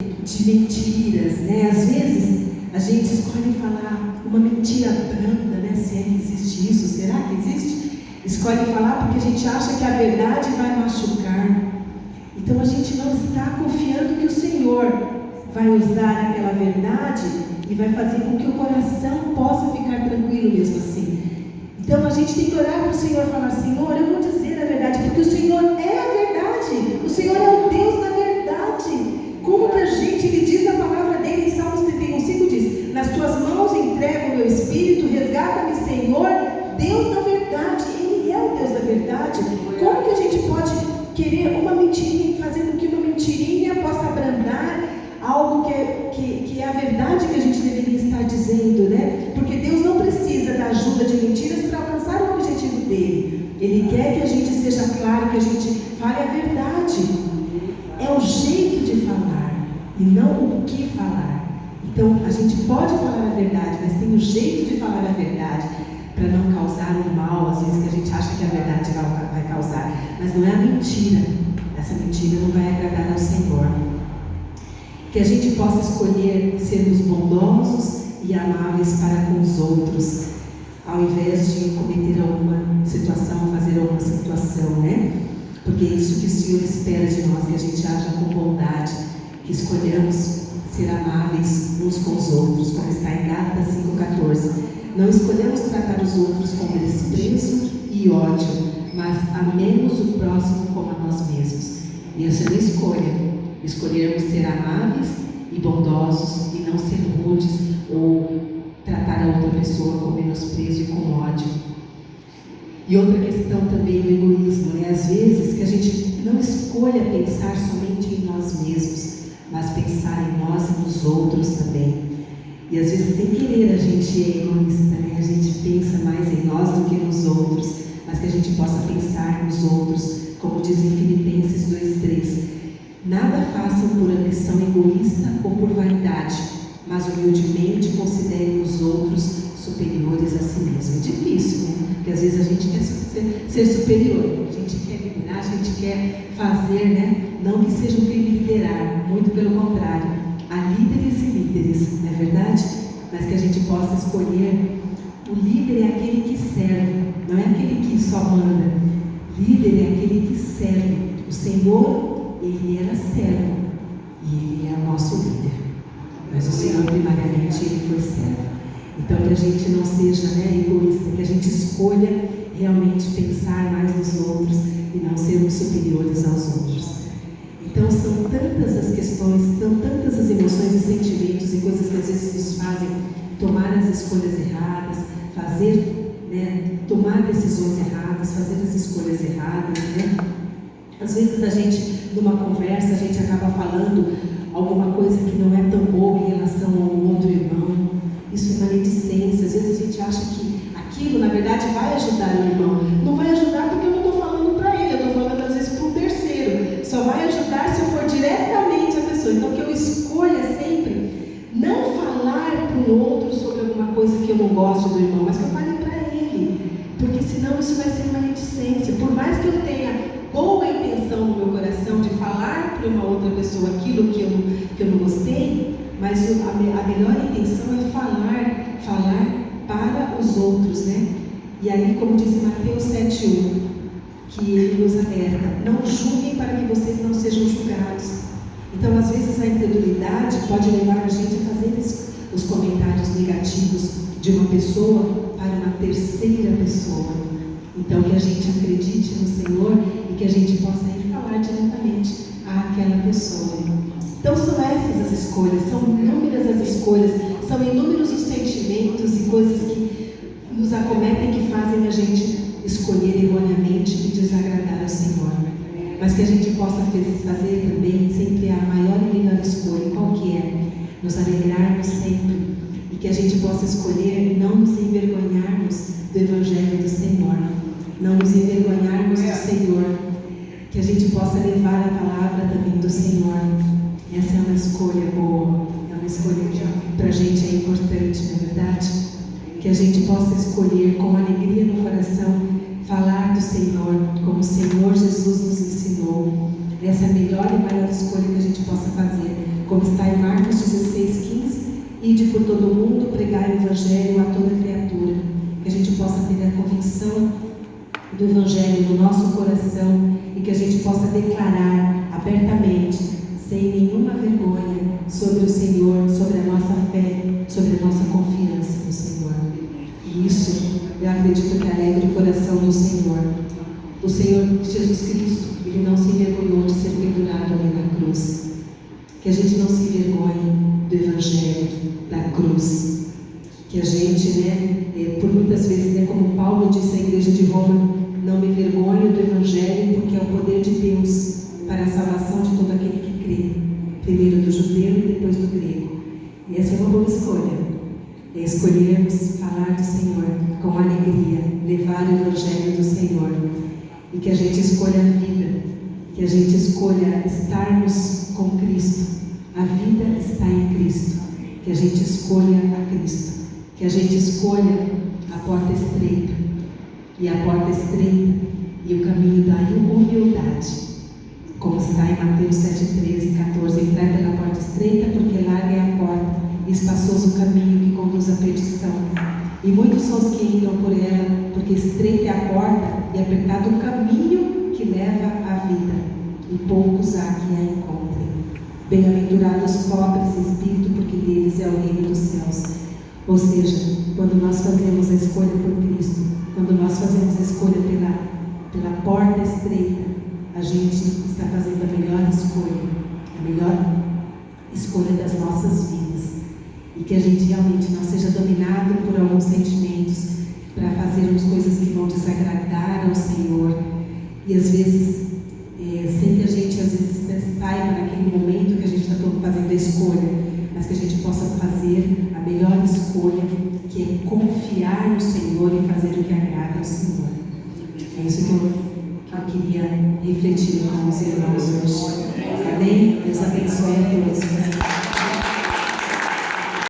de mentiras, né? Às vezes a gente escolhe falar uma mentira branda, né? Se é que existe isso, será que existe? Escolhe falar porque a gente acha que a verdade vai machucar. Então a gente não está confiando que o Senhor vai usar aquela verdade e vai fazer com que o coração possa ficar tranquilo mesmo assim. Então a gente tem que orar para o Senhor e falar: Senhor, eu vou dizer a verdade, porque o Senhor é a verdade, o Senhor é o Deus da verdade. Como que a gente, Ele diz na palavra dele em Salmos 31:5, diz: nas tuas mãos entrego o meu espírito, resgata-me, Senhor, Deus da verdade. Ele é o Deus da verdade. Como que a gente pode querer uma mentirinha e fazer com que uma mentirinha possa abrandar algo que é a verdade que a gente deveria estar dizendo, né? Porque Deus não precisa da ajuda de mentiras para alcançar o objetivo dele. Ele quer que a gente seja claro, que a gente fale a verdade. É o jeito de falar e não o que falar. Então a gente pode falar a verdade, mas tem o jeito de falar a verdade para não causar um mal, às vezes, que a gente acha que a verdade vai causar. Mas não é a mentira. Essa mentira não vai agradar ao Senhor. Que a gente possa escolher sermos bondosos e amáveis para com os outros, ao invés de cometer alguma situação, fazer alguma situação, né? Porque é isso que o Senhor espera de nós, que a gente haja com bondade, que escolhamos ser amáveis uns com os outros, como está em Gálatas 5,14. Não escolhemos tratar os outros com desprezo e ódio, mas amemos o próximo como a nós mesmos. E essa é uma escolha. Escolhermos ser amáveis e bondosos e não ser rudes ou tratar a outra pessoa com menosprezo e com ódio. E outra questão também do egoísmo, né? Às vezes que a gente não escolha pensar somente em nós mesmos, mas pensar em nós e nos outros também. E às vezes sem querer a gente é egoísta, né? A gente pensa mais em nós do que nos outros, mas que a gente possa pensar nos outros, como diz em Filipenses 2:3. Nada façam por ambição egoísta ou por vaidade, mas humildemente considerem os outros superiores a si mesmo. É difícil, né? Porque às vezes a gente quer ser superior, a gente quer liderar, a gente quer fazer, né? Não que seja um crime liderar, muito pelo contrário. Há líderes e líderes, não é verdade? Mas que a gente possa escolher. O líder é aquele que serve, não é aquele que só manda. Líder é aquele que serve. O Senhor, Ele era servo e Ele é o nosso líder, mas o Senhor primariamente Ele foi servo. Então que a gente não seja, né, egoísta, que a gente escolha realmente pensar mais nos outros e não sermos superiores aos outros. Então são tantas as questões, são tantas as emoções e sentimentos e coisas que às vezes nos fazem tomar as escolhas erradas, fazer, né, tomar decisões erradas, fazer as escolhas erradas, né? Às vezes a gente, numa conversa, a gente acaba falando alguma coisa que não é tão boa em relação ao outro irmão. Isso é maledicência. Às vezes a gente acha que aquilo, na verdade, vai ajudar o irmão. Não vai ajudar porque eu não estou falando para ele, eu estou falando às vezes para um terceiro. Só vai ajudar se eu for diretamente a pessoa. Então que eu escolha sempre não falar para o outro sobre alguma coisa que eu não gosto do irmão, mas que eu fale para ele. Porque senão isso vai ser maledicência. Por mais que eu tenha boa intenção no meu coração de falar para uma outra pessoa aquilo que eu não gostei, mas a melhor intenção é falar para os outros, né? E aí, como diz em Mateus 7:1, que ele nos alerta: não julguem para que vocês não sejam julgados. Então, às vezes, a incredulidade pode levar a gente a fazer os comentários negativos de uma pessoa para uma terceira pessoa. Então, que a gente acredite no Senhor e que a gente possa ir falar diretamente àquela pessoa. Então, são essas as escolhas, são inúmeras as escolhas, são inúmeros os sentimentos e coisas que nos acometem, que fazem a gente escolher erroneamente e desagradar ao Senhor. Mas que a gente possa fazer também sempre a maior e melhor escolha, qual que é? Nos alegrarmos sempre. E que a gente possa escolher não nos envergonharmos do Evangelho do Senhor. Não nos envergonharmos do Senhor, que a gente possa levar a palavra também do Senhor. Essa é uma escolha boa, é uma escolha que para a gente é importante, não é verdade? Que a gente possa escolher com alegria no coração falar do Senhor, como o Senhor Jesus nos ensinou. Essa é a melhor e maior escolha que a gente possa fazer, como está em Marcos 16:15, ide por todo o mundo, pregai o Evangelho a toda criatura. Que a gente possa ter a convicção do Evangelho no nosso coração e que a gente possa declarar abertamente, sem nenhuma vergonha, sobre o Senhor, sobre a nossa fé, sobre a nossa confiança no Senhor. E isso eu acredito que alegra o coração do Senhor. O Senhor Jesus Cristo, Ele não se envergonhou de ser pendurado ali na cruz. Que a gente não se envergonhe do Evangelho, da cruz. Que a gente, por muitas vezes, como Paulo disse à igreja de Roma, não me envergonho do Evangelho, porque é o poder de Deus para a salvação de todo aquele que crê, primeiro do judeu e depois do grego. E essa é uma boa escolha. Escolhermos falar do Senhor com alegria, levar o Evangelho do Senhor, e que a gente escolha a vida, que a gente escolha estarmos com Cristo. A vida está em Cristo, que a gente escolha a Cristo, que a gente escolha a porta estreita, e a porta estreita e o caminho da humildade, como está em Mateus 7:13 e 14, entrai pela porta estreita, porque larga é a porta, e espaçoso o caminho que conduz à perdição, e muitos são os que entram por ela, porque estreita é a porta e apertado o caminho que leva à vida, e poucos há que a encontrem. Bem-aventurados os pobres em espírito, porque deles é o reino dos céus. Ou seja, quando nós fazemos a escolha por Cristo, quando nós fazemos a escolha pela porta estreita, a gente está fazendo a melhor escolha das nossas vidas. E que a gente realmente não seja dominado por alguns sentimentos para fazermos coisas que vão desagradar ao Senhor. E às vezes, sem que a gente às vezes saiba naquele momento que a gente está fazendo a escolha, mas que a gente possa fazer a melhor escolha, que é confiar no Senhor e fazer o que agrada ao Senhor. É isso que eu queria refletir com os irmãos hoje. Amém? Deus abençoe a todos.